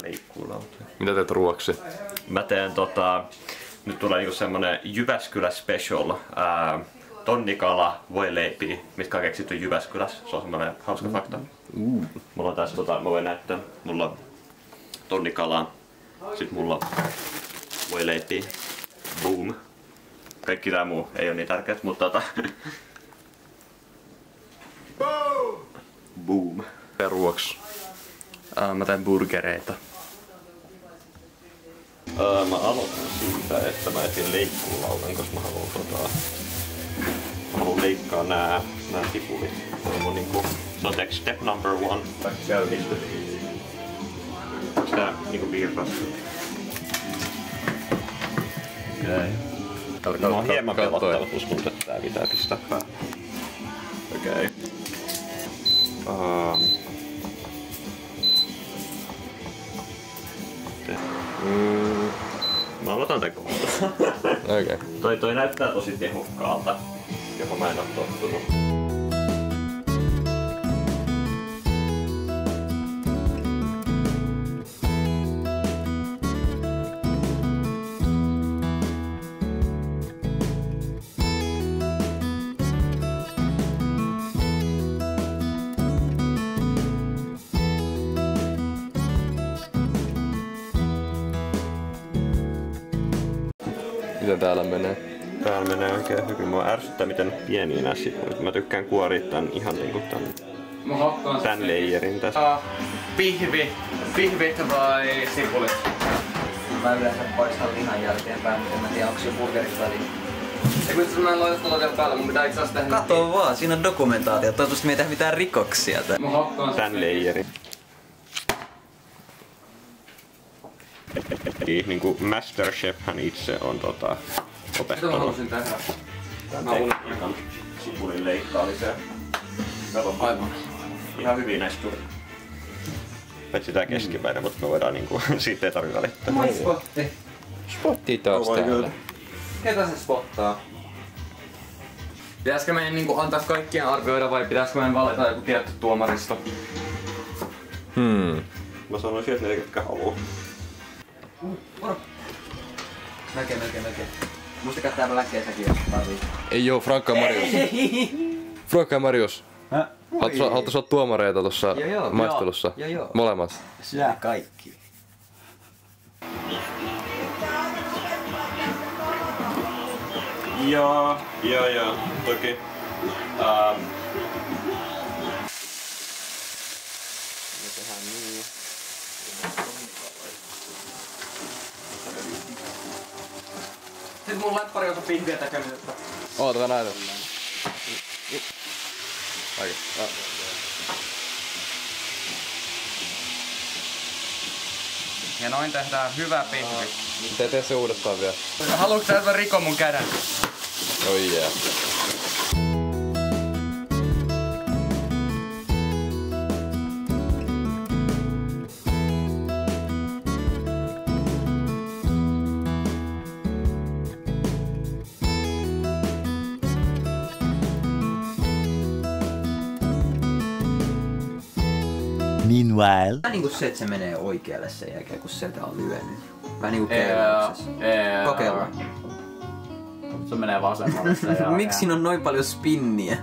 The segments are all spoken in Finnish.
leikkuulauta. Mitä teet ruoksi? Mä teen nyt tulee niinku semmonen Jyväskylä special. Tonnikala, voileipiä, mitkä on keksitty Jyväskylässä. Se on semmonen hauska fakta. Mulla on tässä mä voin näyttää. Mulla on tonnikalaa. Sit mulla on voileipiä. Boom. Kaikki tää muu ei oo niin tärkeät, mutta boom. Ja ruoksi? Mä teen burgereita. Mä aloitan siitä, että mä etin leikkuulautan, koska mä haluan leikkaa nää tipulit. Se on step number 1. Käynnistä. Onks tää niinku virras? Okei. Mä oon hieman pelottelus, mutta tää pitää pistää päälle. Okei. Mä aloitan tän kohta. Okei. Toi näyttää tosi tehokkaalta, johon mä en oo tottunut. Miten täällä menee? Täällä menee oikein hyvin. Mua ärsyttää miten pieniä nää sipulit. Mä tykkään kuoria tän ihan niinku tän leijerin tässä. Pihvit vai sipulit? Mä yleensä paistan lihan jälkeenpäin, mutta en mä tiedä onko se burgerista väliin. Ja kun mä en laita tuolla vielä päällä, mun pitää itse asiassa tehdä... Katoo vaan, siinä on dokumentaatio. Toivottavasti me ei tehdä mitään rikoksia tää. Mä hakkaan tän leijerin. Niinku Masterchefhän itse on opettanut. Mitä mä halusin tehdä? Tän tekniikan sipulin leikkaamiseen. Aivan. Ihan hyvin näistä tuli. Paitsi tää keskipäinen, mutta me voidaan niinku, siitä ei tarvitse välittää. Moi spotti. Spotti taas täällä. Ketä se spottaa? Pitäisikö meidän niinku antaa kaikkien arvioida vai pitäisikö meidän valita joku tietty tuomaristo? Mä sanoisin, että ne ketkä haluu. Moro! Melkein. Muistakaa täällä läkkeen säkin, jos tarvii. Ei oo, Frankka ja Marius. Frankka ja Marius. Haluatko olla tuomareita tuossa maistelussa? Joo. Molemmat. Syö kaikki. Joo, toki. Me tehdään niin. Sitten mun läppäri on pihviä tekemisestä. Oota, näin. Oikein. Ja noin tehdään hyvä pihvi. Tee se uudestaan vielä. Haluatko sä, että mä rikon mun käden? Oi jää. Meanwhile. Vähän niinku se, että se menee oikealle sen jälkeen, kun sieltä on lyönyt. Vähän niinku keiluksessa. Kokeillaan. Se menee vasemmalle se jälkeen. Miksi siinä on noin paljon spinniä?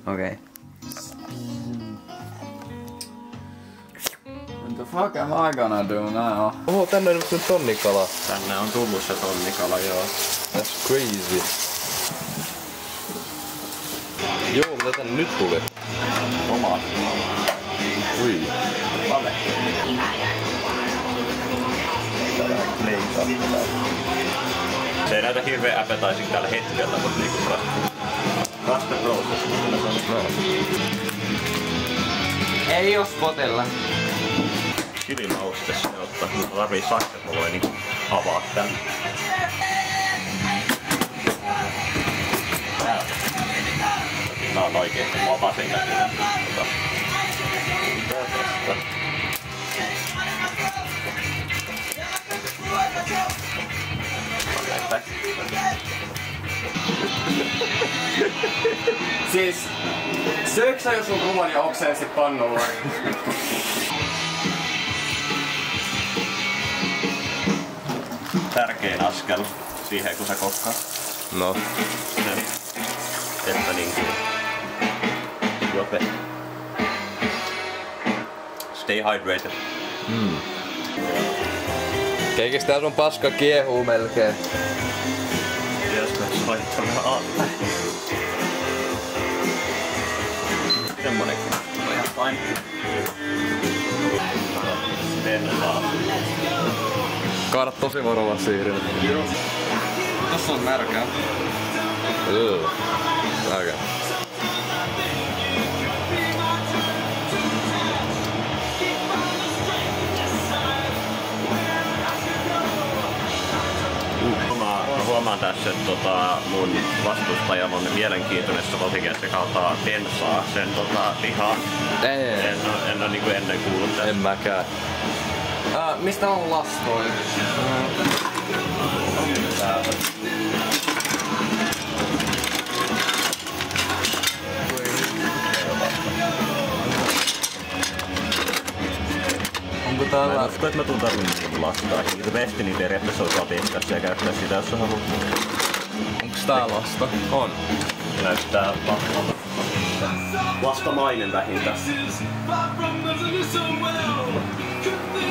Okei. What the fuck am I gonna do now? Oho, tänne on nyt tonnikala. Tänne on tullut se tonnikala, joo. That's crazy. Joo, mitä tänne nyt tuli? Omat. Ui. Vale. Se ei näytä hirveen appetizing tällä hetkellä, mutta niinku trust the process. Ei oo spotella. Chilimauste se ottaa. Mun tarvii sakset, mä voin niinku avaa tän. Nää on oikeesti vapasen näköinen. Siis, sööksä jos sun rumania oksensi pannulla? tärkein askel siihen, kun sä kokkaat. No. Että niinku... Juot vettä. Stay hydrated. Keikis tää sun paska kiehuu melkein. Pitäisikö soittamaan alle? Semmonenkin. On ihan fine. Vensaa. Kaadat tosi varovasti Irina. Tossa on märkää. Märkää. Mä huomaan tässä, että mun vastustaja on mielenkiintoinen, varsinkin että se kaataa bensaa sen lihaan. En oo niinku ennen kuullut tästä. En mäkään. Mistä on lastoi? Onko täällä... Mä en usko, että mä tuun tarvinnut lastaa. Hirveesti niin periaatteessa osaa pistää ja käyttää sitä, jos sä haluat. Onks tää lasta? On. Näyttää lastamainen vähintään.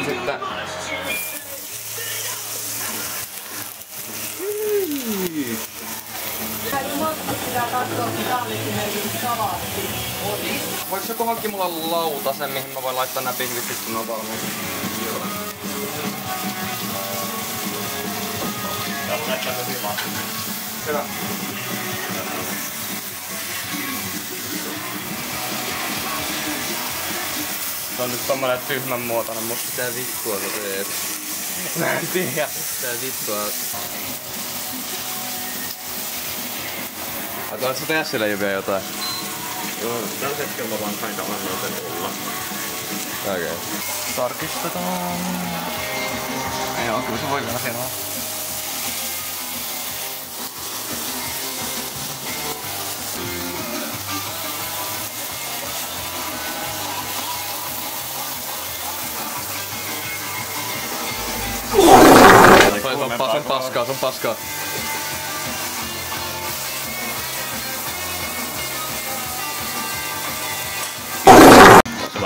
Sitten... Pitää katsoa, että tää on esimerkiksi salaatti. Voiko joku hankkia mulla lautasen, mihin mä voin laittaa nää pihvit, kun ne on valmiit? Joo. Näyttää hyvä. Hyvä. Se on nyt tommonen tyhmän muotoinen musta. Mitä vittua sä teet? Mä en tiedä. Mitä vittua? Haluatko sä tehdä sille jo vielä jotain? Joo, tällä hetkellä mä vaan kinda annan sen olla. Okei. Tarkistetaan. Joo, kyllä se voi vielä siinä olla. Se on paskaa, se on paskaa. Se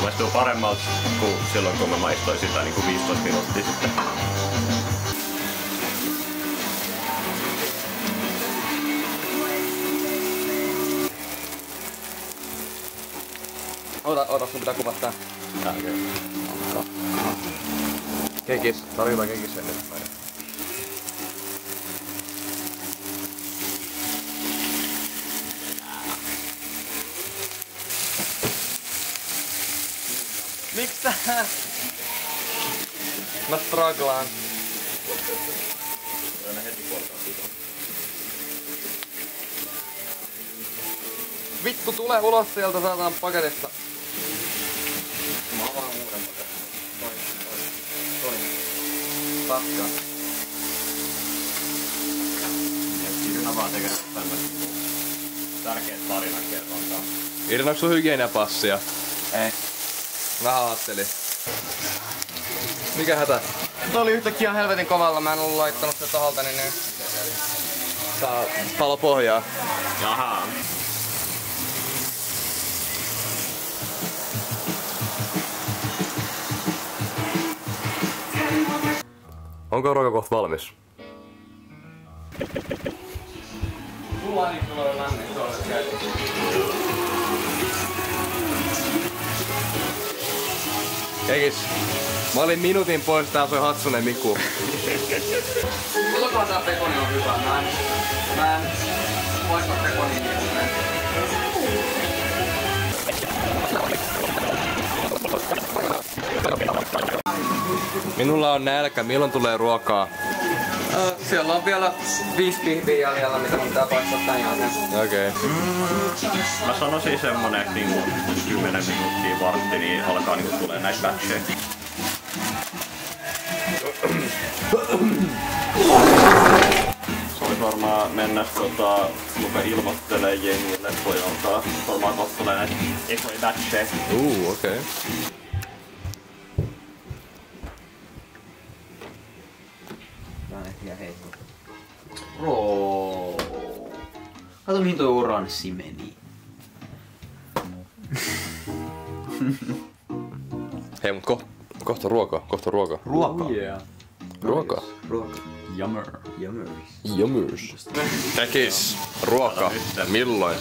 maistuu paremmalta kuin silloin, kun mä maistoin sitä niin kuin 15 minuuttia sitten. Ota, sun pitää kuvata tää. Kekis, tarjotaan kekis sen nyt. Miks tää? Mä struglaan. Aina heti poltaan sitä. Vittu, tule ulos sieltä saadaan paketista. Mä avaan uuden paketin. Toi. Paskaa. Irina vaan tekee tämmöset tärkeät tarinankerrontaa. Irina, onks sun hygieniapassia? Ei. Vähän ajattelin. Mikä hätä? Tuo oli yhtäkkiä helvetin kovalla, mä en ollut laittanut sitä taholta, niin Saa palo pohjaa. Jaha. Onko ruoka kohta valmis? Sulla niin tulee lämmin, se on käytetty. Kekis. Mä olin minuutin pois, tää soi Hatsunen Miku. Kutokaa tää pekoni on hyvä, mä en paista pekoni niin. Minulla on nälkä, milloin tulee ruokaa? Siellä on vielä 5 pihviä jäljellä, mitä mun pitää paistaa tän jälkeen. Okei. Mä sanoisin semmonen, että niinku 10 minuuttia vartti, niin alkaa niinku tulee näitä batcheja. Se olisi varmaan mennä muka ilmoittelee jengille, että voi alkaa varmaan kohta tulee näitä ekoja batcheja. Okei. Kato mihin toi oranssi meni. Hei, mut kohta ruokaa. Ruoka. Oh yeah. Ruokaa. Ruoka. Yummer. Jummers. Tekis. Ruoka. Milloin?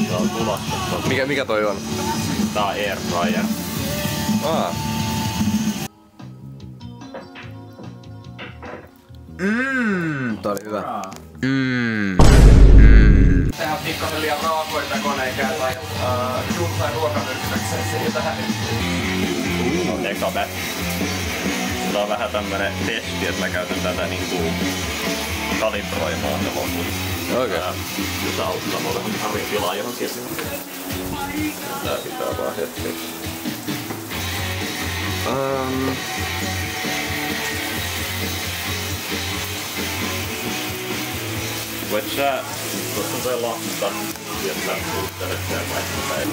Tää on tulossa. Mikä toi on? Tää on air fryer. Toi oli hyvä. Tehdään pikkasen liian raakoita koneen käytä juuttain ruokamyrkytykseen siitä Eka batch. Tää on vähän tämmönen testi, että mä käytän tätä niinku kalibroimaan ne loput. Okei. Jos auttaa mulle Harin tilaa johonkin. Tää pitää vaan hetkeksi. Voit sä, tuossa on toi lakka, ja sä suuttelet sen vaikka päin.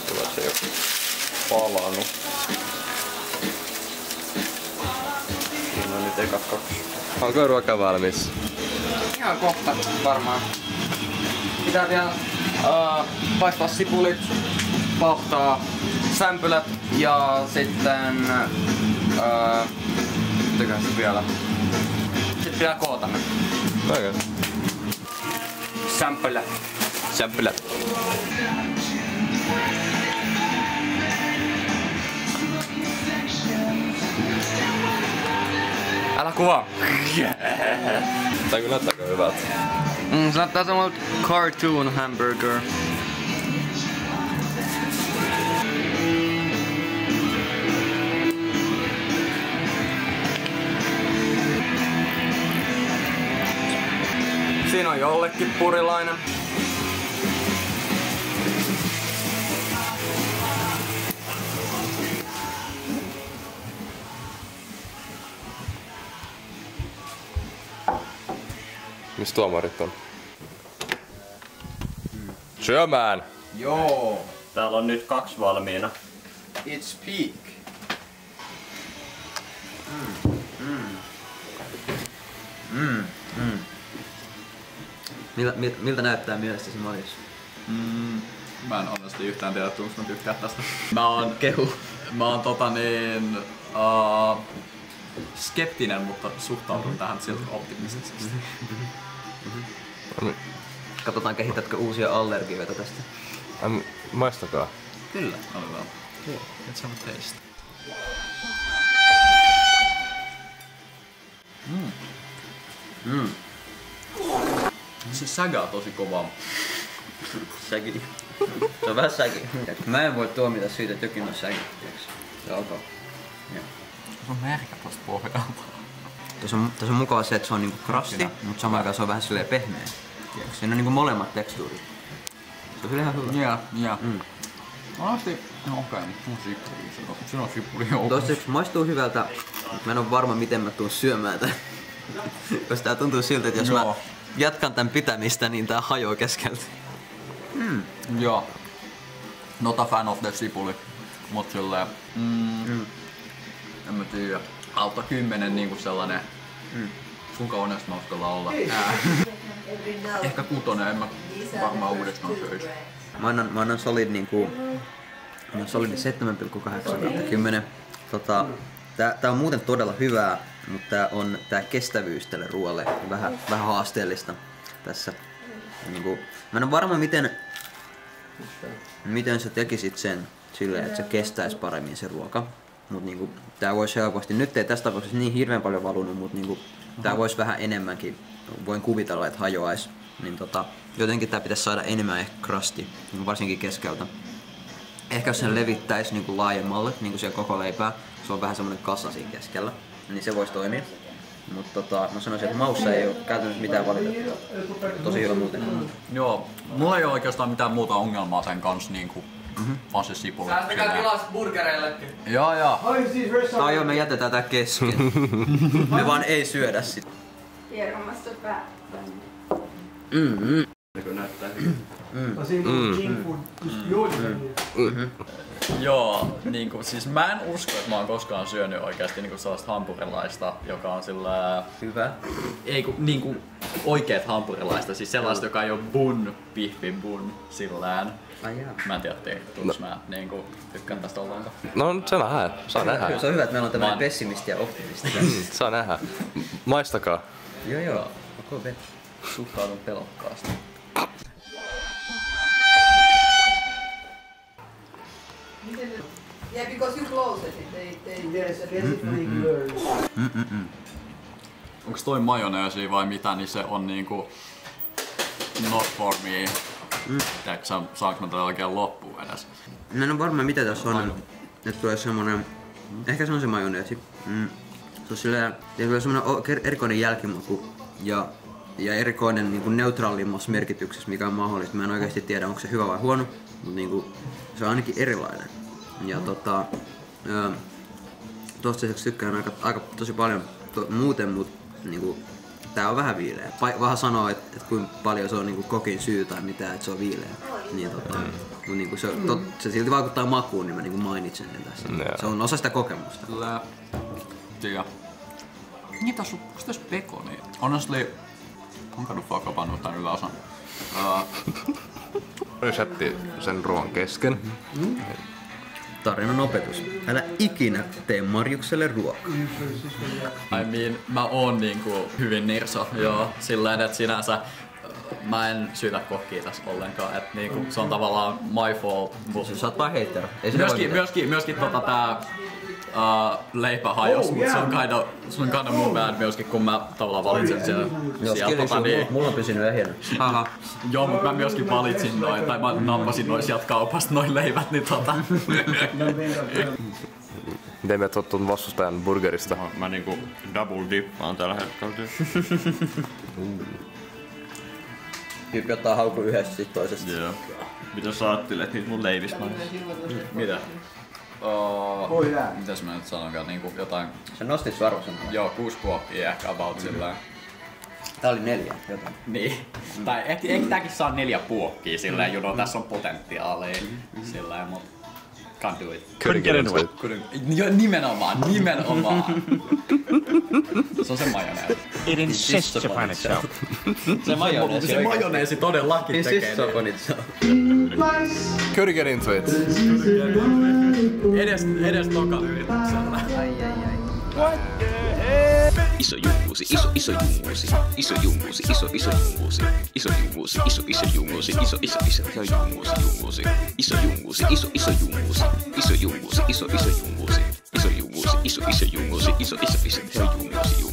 Tulee se joku palannut. Siinä on nyt ekat 2. Onko ruoka valmis? Ihan kohta varmaan. Pitää vielä paistaa sipulit, pauhtaa sämpylät ja sitten mitäköhän se vielä? Sitten pitää koota ne. Okei. Sämpylät. Älä kuvaa. Tää kyllä näyttääkö hyvältä? Se näyttää samalta cartoon hamburger. Siinä on jollekin purilainen. Missä tuomarit on? Syömään! Joo. Täällä on nyt 2 valmiina. It's peak. Miltä näyttää mielestäsi Marius? Mä en onnistu yhtään tiedä, että mä tykkää tästä. Kehu. Mä oon skeptinen, mutta suhtaudun tähän silti optimistisesti. Katsotaan kehitätkö uusia allergioita tästä. Maistakaa. Kyllä. Otetaan. Let's have a taste. Se sägää tosi kovaa. Säki. Se on vähän säki. Mä en voi tuomita siitä, että jokin on säki. Se alkaa. Se on märkä tosta pohjalta. Tässä on mukava se, että se on niinku krasti, mutta samaan aikaan se on vähän silleen pehmeä. Siinä on niinku molemmat tekstuurit. Se on kyllä ihan hyvä. Jaa. Alasti, okei, se on sipuli joukossa. Toistaiseksi maistuu hyvältä, mutta mä en oo varma miten mä tuun syömään tän. Koska tää tuntuu siltä, että jos mä jatkan tän pitämistä, niin tää hajoaa keskeltä. Joo. Not a fan of the sipuli. Mut silleen, en mä tiedä. Alta 10 niinku sellainen. Kuinka onesta mä uskalla olla? Ehkä 6, en mä varmaan uudestaan söisi. Mä annan solid niinku... Mä annan solid 7,8/10. Tää on muuten todella hyvää, mutta tää kestävyys tälle ruoalle vähän haasteellista tässä. Niinku, mä en oo varma miten sä tekisit sen silleen, että se kestäis paremmin se ruoka. Mut niinku, tää vois helposti, nyt ei tästä tapauksessa niin hirveän paljon valunut, mut niinku, tää vois vähän enemmänkin, voin kuvitella, että hajoais. Niin jotenkin tää pitäisi saada enemmän ehkä krasti, niin varsinkin keskeltä. Ehkä jos sen levittäisi niin laajemmalle, niin siellä koko leipää, se on vähän semmonen kassa siinä keskellä, niin se voisi toimia. Mutta mä sanoisin, että maussa ei ole käytännössä mitään valitettavaa. Tosi hyvä muuten. Joo, mulla ei ole oikeastaan mitään muuta ongelmaa sen kanssa niinku vaan se sipuli. Säästäkää tilaa burgereillekin. Joo. Joo, me jätetään tää kesken. Me vaan ei syödä sitä. Hieromassa päätä. Näyttää hyvältä. Joo, niinku siis mä en usko, että mä oon koskaan syönyt oikeasti niinku sellaista hampurilaista, joka on sillä... Hyvä. Ei kun niinku oikeet hampurilaista, siis sellaista, joka ei oo bun, pihvi bun sillään. Ai jaa. Mä en tiedä, tuntuks mä niinku tykkään tästä ollenkaan. No se nähdään, saa nähdä. Se on hyvä, että meillä on tämmöinen pessimisti ja optimisti. Saa nähdä. Maistakaa. Joo. Okay. Suhtaudun pelokkaasti. Yeah, because you close it. Onks toi majoneesi vai mitä, niin se on niinku not for me. Tiedätkö, saanko mä tätä oikein loppuun edes? Mä en ole varma mitä tässä on. Että tulee semmonen... Ehkä se on se majoneesi. Se on silleen... Tulee semmonen erikoinen jälkimaku. Ja erikoinen niinku neutraalimmassa merkityksessä, mikä on mahdollista. Mä en oikeesti tiedä, onko se hyvä vai huono. Mut niinku... Se on ainakin erilainen. Ja toistaiseksi tykkään aika tosi paljon muuten, mut niinku... Tää on vähän viileä. Vähän sanoo, että kuinka paljon se on niinku kokin syy tai mitä, että se on viileä. Niin mut niinku se silti vaikuttaa makuun, niin mä niinku mainitsen sen tässä. Se on osa sitä kokemusta. Tiedä. Niin tässä on, onks tässä pekonia? Honestly, onko nyt vaikka pannut tän yläosan? Resepti sen ruoan kesken. Tarinan opetus. Älä ikinä tee Marjukselle ruokaa. I mean, mä oon niinku hyvin nirso, joo. Silleen, että sinänsä mä en syytä kokkia tässä ollenkaan, että niinku se on tavallaan my fault. Sä oot vaan hater. Myöskin tää leipä hajos, mut se on kind of mun bad myöskin, kun mä tavallaan valitsin sieltä. Mulla on pysynyt ehjänä. Haha. Joo, mut mä myöskin valitsin noin, tai mä nappasin noin sieltä kaupasta noin leivät, niin Miten me tottuun vastustajan burgerista? Mä niinku double dippaan tällä hetkellä. Tyyppi ottaa haukun yhdessä sit toisesta. Joo. Mitä sä ajattelet niitä mun leivis Mitä? Mitäs mä nyt sanonkaan, niinku jotain... Sä nostit sun arvosanan. Joo, 6 puokkia ehkä about sillä. Tää oli 4 jotain. Niin. Tai ehkä tääkin saa 4 puokkia silleen, you know, tässä on potentiaalia silleen, mut can't do it. Couldn't get into it. Joo, nimenomaan. Se on se majoneesi. It insists upon itself. Se majoneesi todellakin tekee. Couldn't get into it. Edes tokan yrityksellä. Iso jungusi, iso jungusi, iso jungusi, iso jungusi, iso jungusi, iso jungusi, iso jungusi, iso jungusi, iso jungusi, iso jungusi, iso jungusi, iso jungusi, iso jungusi, iso jungusi, iso jungusi.